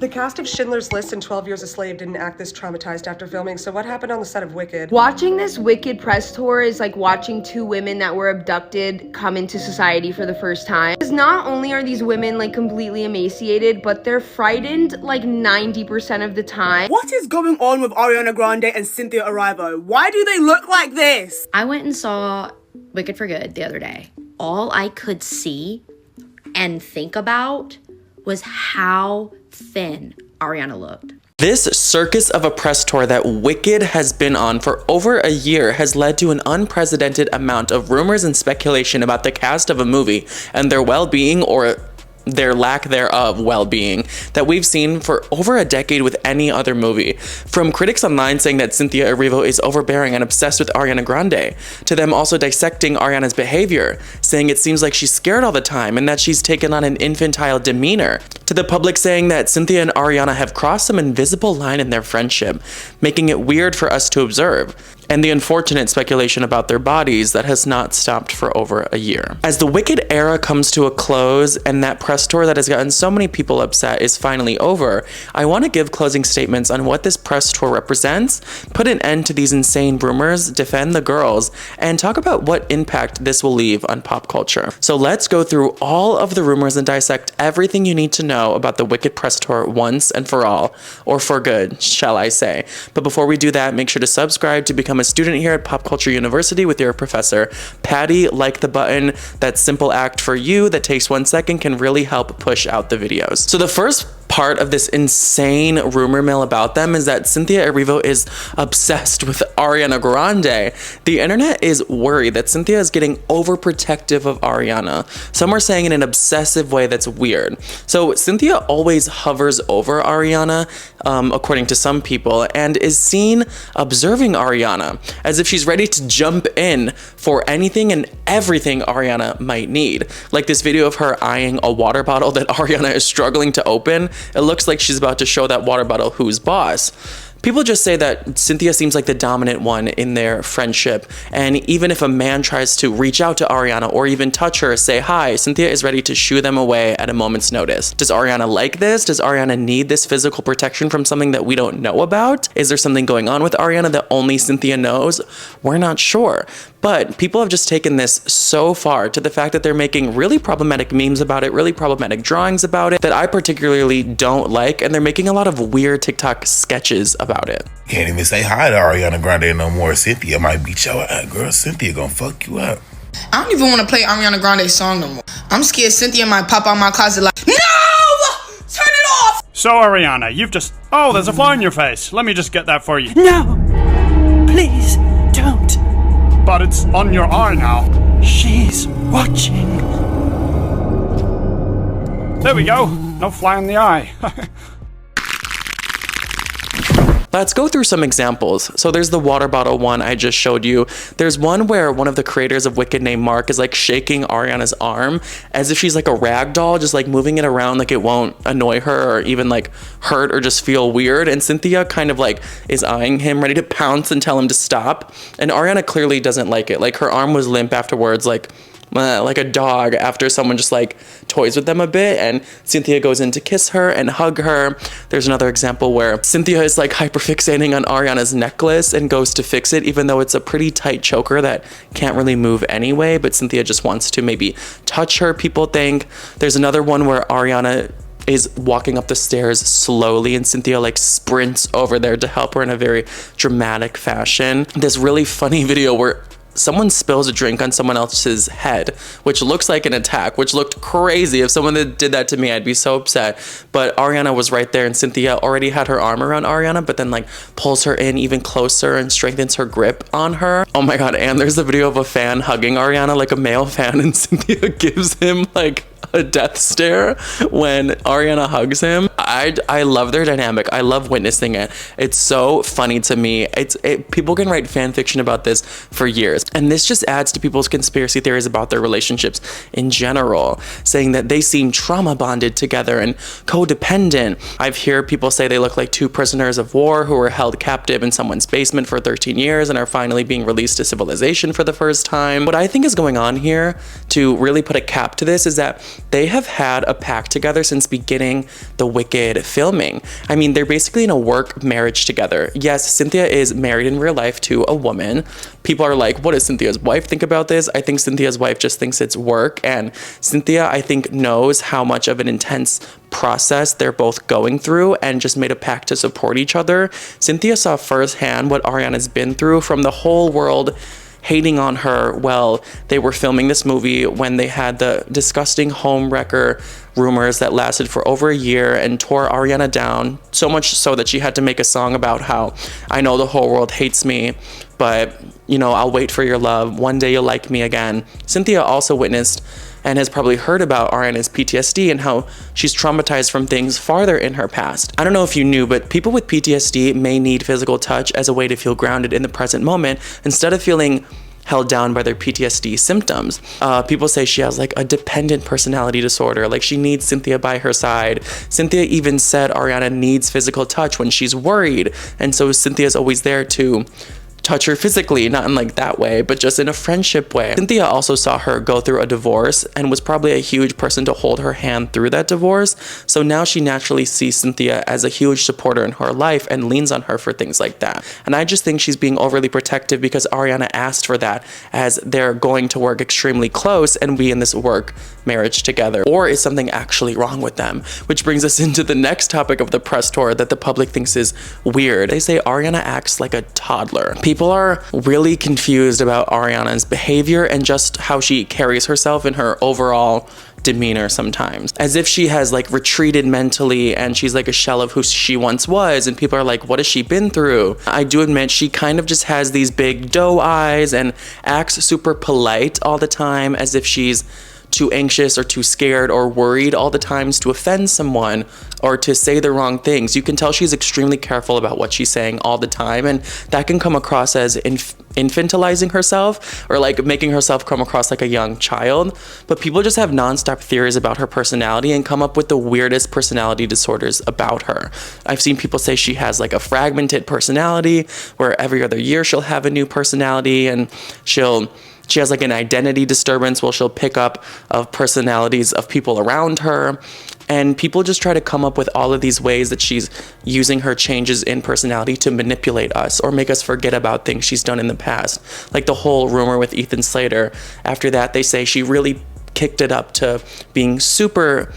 The cast of Schindler's List and 12 Years a Slave didn't act this traumatized after filming, so what happened on the set of Wicked? Watching this Wicked press tour is like watching two women that were abducted come into society for the first time. Because not only are these women like completely emaciated, but they're frightened like 90% of the time. What is going on with Ariana Grande and Cynthia Erivo? Why do they look like this? I went and saw Wicked for Good the other day. All I could see and think about was how thin Ariana looked. This circus of a press tour that Wicked has been on for over a year has led to an unprecedented amount of rumors and speculation about the cast of a movie and their well-being or their lack thereof well-being that we've seen for over a decade with any other movie. From critics online saying that Cynthia Erivo is overbearing and obsessed with Ariana Grande, to them also dissecting Ariana's behavior, saying it seems like she's scared all the time and that she's taken on an infantile demeanor, to the public saying that Cynthia and Ariana have crossed some invisible line in their friendship, making it weird for us to observe, and the unfortunate speculation about their bodies that has not stopped for over a year. As the Wicked era comes to a close and that press tour that has gotten so many people upset is finally over, I want to give closing statements on what this press tour represents, put an end to these insane rumors, defend the girls, and talk about what impact this will leave on pop culture. So let's go through all of the rumors and dissect everything you need to know about the Wicked press tour once and for all, or for good, shall I say. But before we do that, make sure to subscribe to become a student here at Pop Culture University with your professor, Patty. Like the button. That simple act for you that takes 1 second can really help push out the videos. So the first part of this insane rumor mill about them is that Cynthia Erivo is obsessed with Ariana Grande. The internet is worried that Cynthia is getting overprotective of Ariana. Some are saying in an obsessive way that's weird. So Cynthia always hovers over Ariana, according to some people, and is seen observing Ariana as if she's ready to jump in for anything and everything Ariana might need. Like this video of her eyeing a water bottle that Ariana is struggling to open. It looks like she's about to show that water bottle who's boss. People just say that Cynthia seems like the dominant one in their friendship, and even if a man tries to reach out to Ariana or even touch her, say hi, Cynthia is ready to shoo them away at a moment's notice. Does Ariana like this? Does Ariana need this physical protection from something that we don't know about? Is there something going on with Ariana that only Cynthia knows? We're not sure. But people have just taken this so far to the fact that they're making really problematic memes about it, really problematic drawings about it that I particularly don't like, and they're making a lot of weird TikTok sketches about it. Can't even say hi to Ariana Grande no more. Cynthia might beat your ass, girl. Cynthia gonna fuck you up. I don't even want to play Ariana Grande's song no more. I'm scared Cynthia might pop out my closet like, no! Turn it off! So Ariana, you've just... Oh, there's a fly in your face. Let me just get that for you. No! Please, don't. But it's on your eye now. She's watching. There we go. No fly in the eye. Let's go through some examples. So there's the water bottle one I just showed you. There's one where one of the creators of Wicked named Mark is like shaking Ariana's arm as if she's like a rag doll, just like moving it around like it won't annoy her or even like hurt or just feel weird. And Cynthia kind of like is eyeing him, ready to pounce and tell him to stop. And Ariana clearly doesn't like it. Like her arm was limp afterwards, like a dog after someone just like toys with them a bit, and Cynthia goes in to kiss her and hug her. There's another example where Cynthia is like hyperfixating on Ariana's necklace and goes to fix it even though it's a pretty tight choker that can't really move anyway, but Cynthia just wants to maybe touch her, people think. There's another one where Ariana is walking up the stairs slowly and Cynthia like sprints over there to help her in a very dramatic fashion. This really funny video where someone spills a drink on someone else's head, which looks like an attack, which looked crazy. If someone did that to me, I'd be so upset. But Ariana was right there and Cynthia already had her arm around Ariana, but then like pulls her in even closer and strengthens her grip on her. Oh my God, and there's a video of a fan hugging Ariana, like a male fan, and Cynthia gives him like a death stare when Ariana hugs him. I love their dynamic. I love witnessing it. It's so funny to me. People can write fan fiction about this for years, and this just adds to people's conspiracy theories about their relationships in general, saying that they seem trauma bonded together and codependent. I've heard people say they look like two prisoners of war who were held captive in someone's basement for 13 years and are finally being released to civilization for the first time. What I think is going on here to really put a cap to this is that they have had a pact together since beginning the Wicked filming. I mean, they're basically in a work marriage together. Yes, Cynthia is married in real life to a woman. People are like, what does Cynthia's wife think about this? I think Cynthia's wife just thinks it's work. And Cynthia, I think, knows how much of an intense process they're both going through and just made a pact to support each other. Cynthia saw firsthand what Ariana's been through from the whole world hating on her while they were filming this movie, when they had the disgusting home wrecker rumors that lasted for over a year and tore Ariana down, so much so that she had to make a song about how, I know the whole world hates me, but you know, I'll wait for your love. One day you'll like me again. Cynthia also witnessed and has probably heard about Ariana's PTSD and how she's traumatized from things farther in her past. I don't know if you knew, but people with PTSD may need physical touch as a way to feel grounded in the present moment instead of feeling held down by their PTSD symptoms. People say she has like a dependent personality disorder, like she needs Cynthia by her side. Cynthia even said Ariana needs physical touch when she's worried, and so Cynthia's always there to touch her physically, not in like that way, but just in a friendship way. Cynthia also saw her go through a divorce and was probably a huge person to hold her hand through that divorce. So now she naturally sees Cynthia as a huge supporter in her life and leans on her for things like that. And I just think she's being overly protective because Ariana asked for that, as they're going to work extremely close and be in this work marriage together. Or is something actually wrong with them? Which brings us into the next topic of the press tour that the public thinks is weird. They say Ariana acts like a toddler. People are really confused about Ariana's behavior and just how she carries herself in her overall demeanor sometimes, as if she has like retreated mentally and she's like a shell of who she once was, and people are like, what has she been through? I do admit she kind of just has these big doe eyes and acts super polite all the time, as if she's too anxious or too scared or worried all the times to offend someone or to say the wrong things. You can tell she's extremely careful about what she's saying all the time, and that can come across as infantilizing herself or like making herself come across like a young child. But people just have nonstop theories about her personality and come up with the weirdest personality disorders about her. I've seen people say she has like a fragmented personality where every other year she'll have a new personality, and she has like an identity disturbance where she'll pick up of personalities of people around her. And people just try to come up with all of these ways that she's using her changes in personality to manipulate us or make us forget about things she's done in the past. Like the whole rumor with Ethan Slater. After that, they say she really kicked it up to being super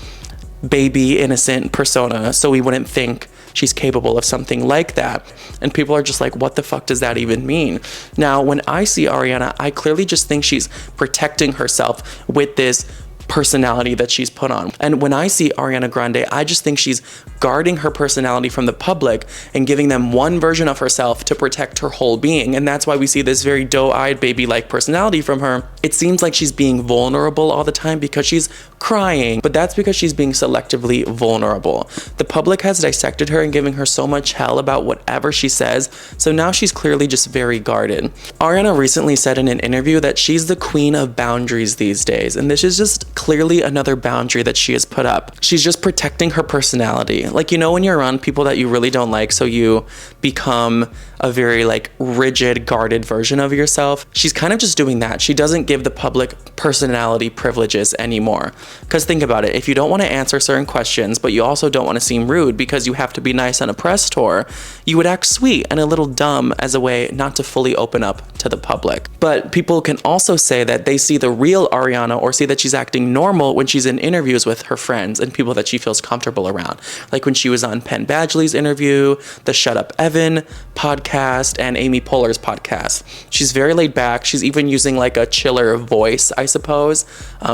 baby innocent persona, so we wouldn't think she's capable of something like that. And people are just like, what the fuck does that even mean? Now, when I see Ariana, I clearly just think she's protecting herself with this personality that she's put on. And when I see Ariana Grande, I just think she's guarding her personality from the public and giving them one version of herself to protect her whole being. And that's why we see this very doe-eyed baby-like personality from her. It seems like she's being vulnerable all the time because she's crying, but that's because she's being selectively vulnerable. The public has dissected her and giving her so much hell about whatever she says, so now she's clearly just very guarded. Ariana recently said in an interview that she's the queen of boundaries these days, and this is just clearly another boundary that she has put up. She's just protecting her personality. Like, you know, when you're around people that you really don't like, so you become a very like rigid, guarded version of yourself. She's kind of just doing that. She doesn't give the public personality privileges anymore. Because think about it, if you don't want to answer certain questions, but you also don't want to seem rude because you have to be nice on a press tour, you would act sweet and a little dumb as a way not to fully open up to the public. But people can also say that they see the real Ariana or see that she's acting normal when she's in interviews with her friends and people that she feels comfortable around. Like when she was on Penn Badgley's interview, the Shut Up Evan podcast, and Amy Poehler's podcast. She's very laid back. She's even using like a chiller voice, I suppose.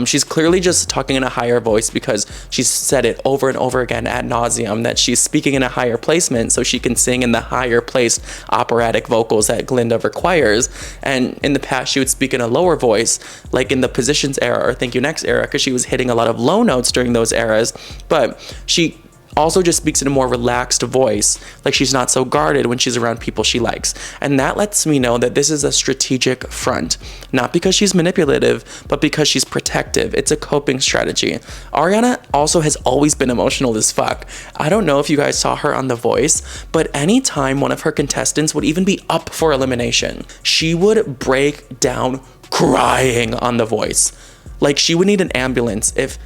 She's clearly just talking in a higher voice because she's said it over and over again ad nauseum that she's speaking in a higher placement so she can sing in the higher placed operatic vocals that Glinda requires. And in the past, she would speak in a lower voice, like in the Positions era or Thank You Next era, because she was hitting a lot of low notes during those eras. But she also just speaks in a more relaxed voice, like she's not so guarded when she's around people she likes. And that lets me know that this is a strategic front, not because she's manipulative, but because she's protective. It's a coping strategy. Ariana also has always been emotional as fuck. I don't know if you guys saw her on The Voice, but anytime one of her contestants would even be up for elimination, she would break down crying on The Voice. Like she would need an ambulance if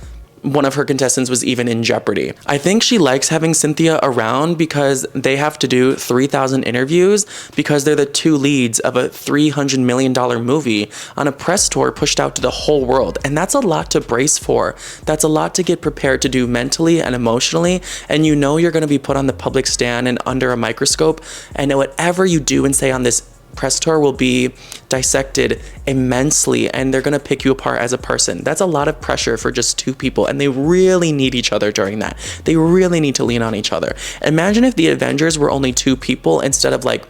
one of her contestants was even in jeopardy. I think she likes having Cynthia around because they have to do 3,000 interviews because they're the two leads of a $300 million movie on a press tour pushed out to the whole world. And that's a lot to brace for. That's a lot to get prepared to do mentally and emotionally. And you know you're going to be put on the public stand and under a microscope. And whatever you do and say on this press tour will be dissected immensely, and they're gonna pick you apart as a person. That's a lot of pressure for just two people, and they really need each other during that. They really need to lean on each other. Imagine if the Avengers were only two people instead of like,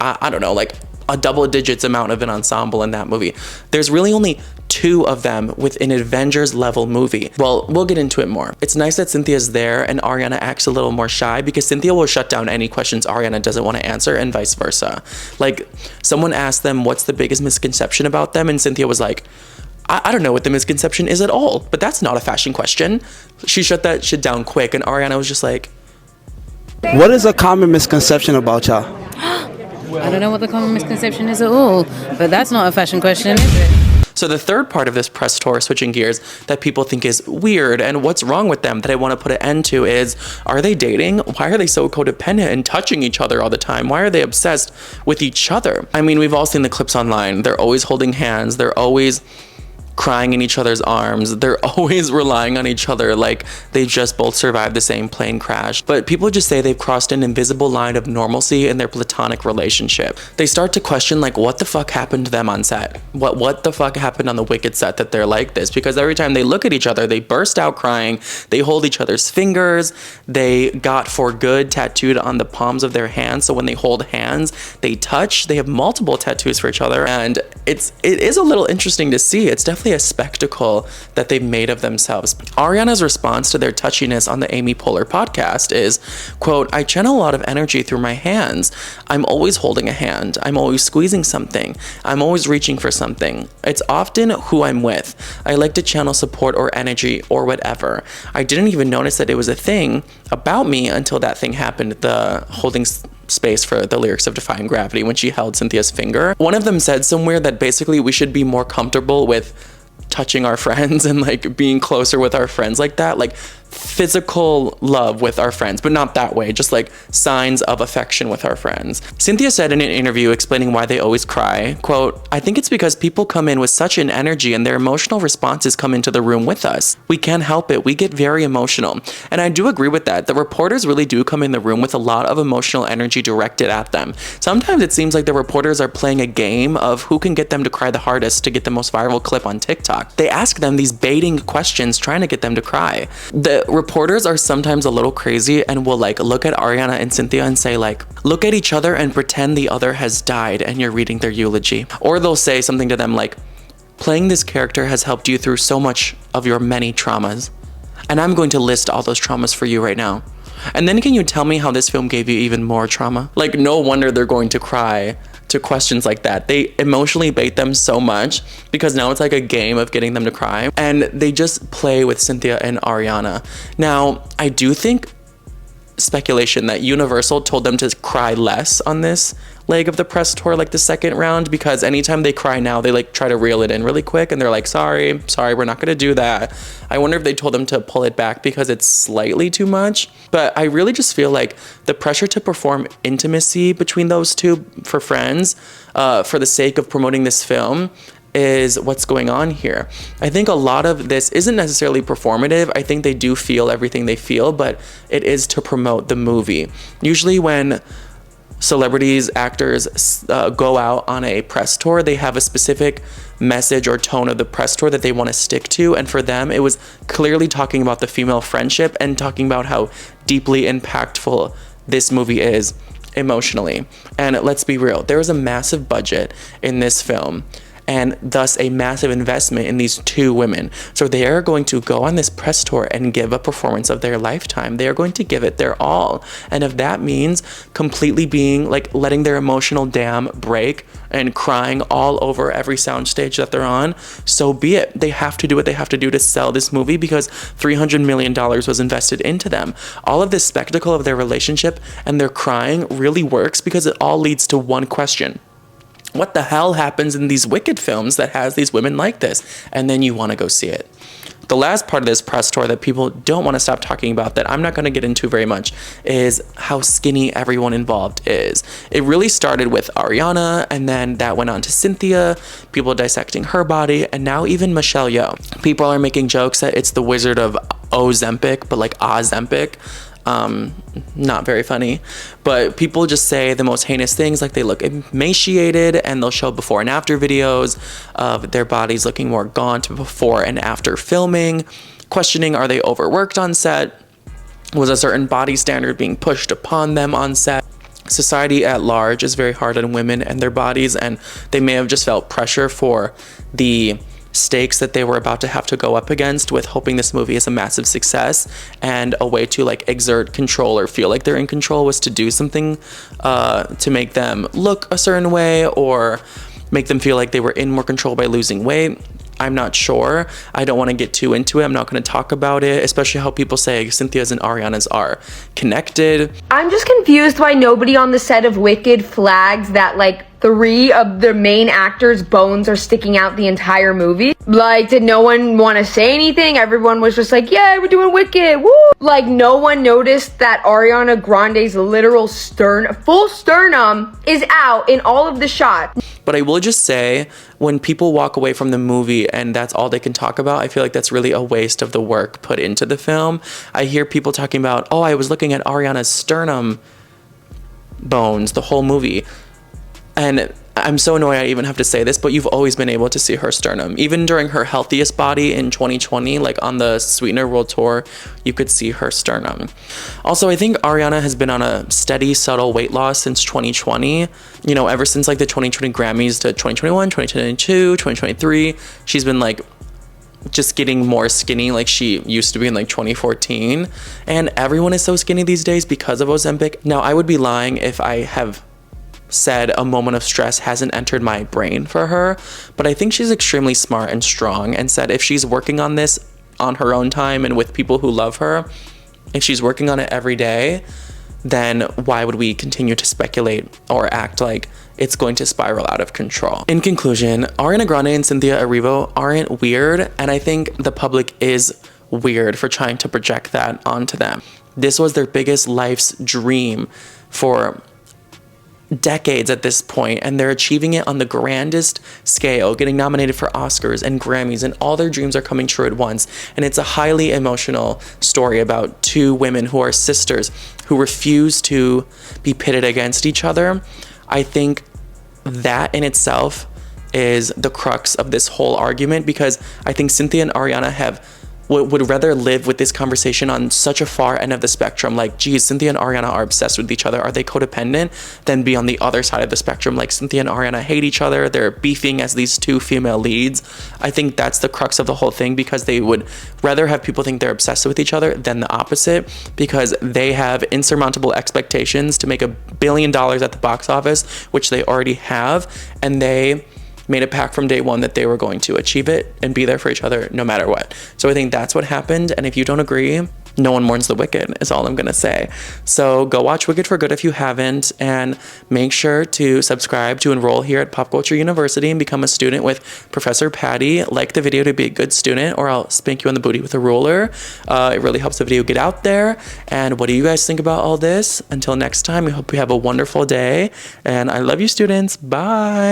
I don't know, like a double digits amount of an ensemble in that movie. There's really only two of them with an Avengers level movie. Well, we'll get into it more. It's nice that Cynthia's there and Ariana acts a little more shy because Cynthia will shut down any questions Ariana doesn't want to answer and vice versa. Like, someone asked them what's the biggest misconception about them, and Cynthia was like, I don't know what the misconception is at all, but that's not a fashion question. She shut that shit down quick, and Ariana was just like, what is a common misconception about y'all? I don't know what the common misconception is at all, but that's not a fashion question, is it? So the third part of this press tour, switching gears, that people think is weird and what's wrong with them that I want to put an end to is, are they dating? Why are they so codependent and touching each other all the time? Why are they obsessed with each other? I mean, we've all seen the clips online. They're always holding hands. They're always crying in each other's arms. They're always relying on each other like they just both survived the same plane crash. But people just say they've crossed an invisible line of normalcy in their platonic relationship. They start to question like, what the fuck happened to them on set? What the fuck happened on the Wicked set that they're like this? Because every time they look at each other, they burst out crying. They hold each other's fingers. They got "for good" tattooed on the palms of their hands. So when they hold hands, they touch. They have multiple tattoos for each other. And it is a little interesting to see. It's definitely a spectacle that they've made of themselves. Ariana's response to their touchiness on the Amy Poehler podcast is, quote, I channel a lot of energy through my hands. I'm always holding a hand. I'm always squeezing something. I'm always reaching for something. It's often who I'm with. I like to channel support or energy or whatever. I didn't even notice that it was a thing about me until that thing happened, the holding space for the lyrics of Defying Gravity when she held Cynthia's finger. One of them said somewhere that basically we should be more comfortable with touching our friends and like being closer with our friends like that, like physical love with our friends, but not that way, just like signs of affection with our friends. Cynthia said in an interview explaining why they always cry, quote, I think it's because people come in with such an energy and their emotional responses come into the room with us. We can't help it. We get very emotional. And I do agree with that. The reporters really do come in the room with a lot of emotional energy directed at them. Sometimes it seems like the reporters are playing a game of who can get them to cry the hardest to get the most viral clip on TikTok. They ask them these baiting questions trying to get them to cry. The reporters are sometimes a little crazy and will like look at Ariana and Cynthia and say like, look at each other and pretend the other has died and you're reading their eulogy. Or they'll say something to them like, playing this character has helped you through so much of your many traumas. And I'm going to list all those traumas for you right now. And then can you tell me how this film gave you even more trauma? Like, no wonder they're going to cry to questions like that. They emotionally bait them so much because now it's like a game of getting them to cry. And they just play with Cynthia and Ariana. Now, I do think speculation that Universal told them to cry less on this leg of the press tour, like the second round, because anytime they cry now, they like try to reel it in really quick and they're like, sorry, we're not gonna do that. I wonder if they told them to pull it back because it's slightly too much. But I really just feel like the pressure to perform intimacy between those two for friends, for the sake of promoting this film, is what's going on here. I think a lot of this isn't necessarily performative. I think they do feel everything they feel, but it is to promote the movie. Usually when celebrities, actors go out on a press tour, they have a specific message or tone of the press tour that they want to stick to. And for them, it was clearly talking about the female friendship and talking about how deeply impactful this movie is emotionally. And let's be real, there was a massive budget in this film, and thus a massive investment in these two women. So they are going to go on this press tour and give a performance of their lifetime. They are going to give it their all. And if that means completely being like letting their emotional dam break and crying all over every soundstage that they're on, so be it. They have to do what they have to do to sell this movie because $300 million was invested into them. All of this spectacle of their relationship and their crying really works because it all leads to one question. What the hell happens in these Wicked films that has these women like this? And then you want to go see it. The last part of this press tour that people don't want to stop talking about, that I'm not going to get into very much, is how skinny everyone involved is. It really started with Ariana, and then that went on to Cynthia, people dissecting her body, and now even Michelle Yeoh. People are making jokes that it's the Wizard of Ozempic, but like Ozempic. Not very funny, but people just say the most heinous things, like they look emaciated, and they'll show before and after videos of their bodies looking more gaunt before and after filming, questioning, are they overworked on set? Was a certain body standard being pushed upon them on set? Society at large is very hard on women and their bodies, and they may have just felt pressure for the stakes that they were about to have to go up against, with hoping this movie is a massive success, and a way to like exert control or feel like they're in control was to do something to make them look a certain way or make them feel like they were in more control by losing weight. I'm not sure. I don't want to get too into it. I'm not going to talk about it, especially how people say Cynthia's and Ariana's are connected. I'm just confused why nobody on the set of Wicked flags that like 3 of the main actors' bones are sticking out the entire movie. Like, did no one want to say anything? Everyone was just like, yeah, we're doing Wicked, woo! Like, no one noticed that Ariana Grande's literal full sternum is out in all of the shots. But I will just say, when people walk away from the movie and that's all they can talk about, I feel like that's really a waste of the work put into the film. I hear people talking about, oh, I was looking at Ariana's sternum bones the whole movie. And I'm so annoyed I even have to say this, but you've always been able to see her sternum. Even during her healthiest body in 2020, like on the Sweetener World Tour, you could see her sternum. Also, I think Ariana has been on a steady, subtle weight loss since 2020. You know, ever since like the 2020 Grammys to 2021, 2022, 2023, she's been like just getting more skinny like she used to be in like 2014. And everyone is so skinny these days because of Ozempic. Now, I would be lying if I have said a moment of stress hasn't entered my brain for her, but I think she's extremely smart and strong, and said if she's working on this on her own time and with people who love her, if she's working on it every day, then why would we continue to speculate or act like it's going to spiral out of control? In conclusion, Ariana Grande and Cynthia Erivo aren't weird, and I think the public is weird for trying to project that onto them. This was their biggest life's dream for decades at this point, and they're achieving it on the grandest scale, getting nominated for Oscars and Grammys, and all their dreams are coming true at once. And it's a highly emotional story about 2 women who are sisters who refuse to be pitted against each other. I think that in itself is the crux of this whole argument, because I think Cynthia and Ariana would rather live with this conversation on such a far end of the spectrum, like, geez, Cynthia and Ariana are obsessed with each other, are they codependent, than be on the other side of the spectrum, like Cynthia and Ariana hate each other, they're beefing as these 2 female leads. I think that's the crux of the whole thing, because they would rather have people think they're obsessed with each other than the opposite, because they have insurmountable expectations to make $1 billion at the box office, which they already have, and they made a pact from day one that they were going to achieve it and be there for each other no matter what. So I think that's what happened, and if you don't agree, no one mourns the wicked, is all I'm gonna say. So go watch Wicked for Good if you haven't, and make sure to subscribe to enroll here at Pop Culture University and become a student with Professor Patty. Like the video to be a good student, or I'll spank you on the booty with a ruler. It really helps the video get out there. And what do you guys think about all this? Until next time, we hope you have a wonderful day, and I love you, students. Bye.